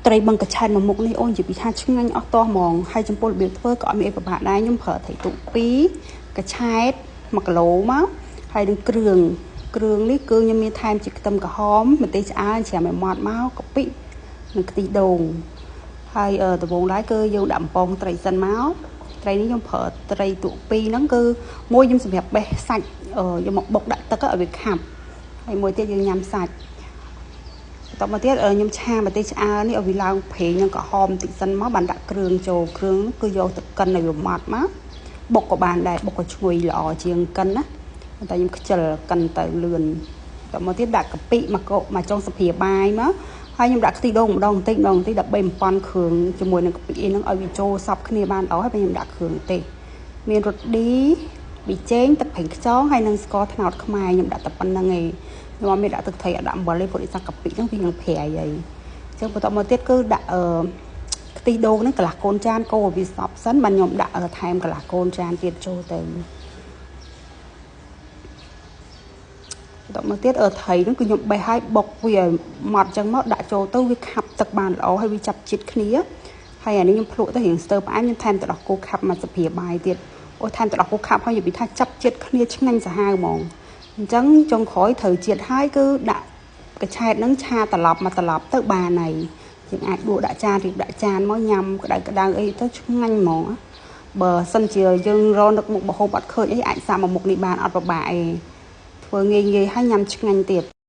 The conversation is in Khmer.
ត្រីបឹងកឆែតមកមុខនេះអូននិយាយពីថាឆ្ងាញ់អស់តោះហ្មងហើយចំពោះរបៀបធ្វើក៏អត់មានអីពិបាកដែរខ្ញុំប្រើត្រីទូ2កឆែត1គីឡូមកហើយនឹងគ្រឿងនេះគឺខ្ញុំមានថែមជាខ្ទឹមក្រហមម្ទេសឆ្អើរច្រាមឲ្យម៉ត់មកកាពិនិងខ្ទិះដូងហើយដំបូងឡើយគឺយើងដាក់បំពងត្រីសិនមកត្រីនេះខ្ញុំប្រើត្រីទូ2ហ្នឹងគឺមួយខ្ញុំសម្រាប់បេះសាច់យកមកបុកដាក់ទឹកឲ្យវាខាប់ហើយមួយទៀតយើងញ៉ាំសាច់តមកទៀតខ្ញុំឆាម្ទេសឆ្អើរនេះឲ្យវាឡើងប្រេងនិងក្រហមបន្តិចសិនមកបានដាក់គ្រឿងចូលគ្រឿងគឺយកទៅកិនឲ្យវាម៉ត់មកបុកក៏បានដែរបុកឲ្យឈ្ងុយល្អជាងកិនណាតែខ្ញុំខ្ជិលកិនទៅលឿនតមកទៀតដាក់កាពិមកចុងសុភាបាយមកហើយខ្ញុំដាក់ខ្ទិះដូងម្ដងបន្តិចដើម្បីបំពន់គ្រឿងជាមួយនឹងកាពិហ្នឹងឲ្យវាចូលសព្វគ្នាបានល្អហើយខ្ញុំដាក់គ្រឿងទេសមានរ៉ូឌីប៊ីចេងទឹកប្រេងខ្យងហើយនឹងស្ករត្នោតខ្មែរខ្ញុំដាក់តែប៉ុណ្្នឹងឯងខ្ញុំអត់មានដាក់ទឹកត្រីអត់ដាក់អំបិលទេព្រោះកាពិហ្នឹងវានឹងប្រៃហើយអញ្ចឹងបន្តមកទៀតគឺដាក់ខ្ទិះដូងហ្នឹងកន្លះកូនចានកូរឲ្យវាសព្វសិនបានខ្ញុំដាក់ថែមកន្លះកូនចានទៀតចូលទៅបន្តមកទៀតត្រីហ្នឹងគឺខ្ញុំបេះឲ្យបុកវាម៉ត់អញ្ចឹងមកដាក់ចូលទៅវាខាប់ទឹកបានល្អហើយវាចាប់ជាតិគ្នាហើយអានេះខ្ញុំភ្លក់ទៅរៀងស្ទើផ្អែមខ្ញុំថែមទឹកដោះគោខាប់មកសុភាបាយទៀតថែមទឹកដោះគោខាប់ហើយនិយាយថាចាប់ជាតិគ្នាឆ្ងាញ់សាហាវហ្មងអញ្ចឹងចុងក្រោយត្រូវជាតិហើយគឺដាក់កញ្ឆែតហ្នឹងឆាត្រឡប់មកត្រឡប់ទៅបានហើយយើងអាចដួសដាក់ចានរៀបដាក់ចានមកញ៉ាំក្តៅអីទៅឆ្ងាញ់ហ្មងបើសិនជាយើងរកនឹកមុខម្ហូបអត់ឃើញអីអាចសាកមកមុខនេះបានអត់ពិបាកទេធ្វើងាយហើយញ៉ាំឆ្ងាញ់ទៀត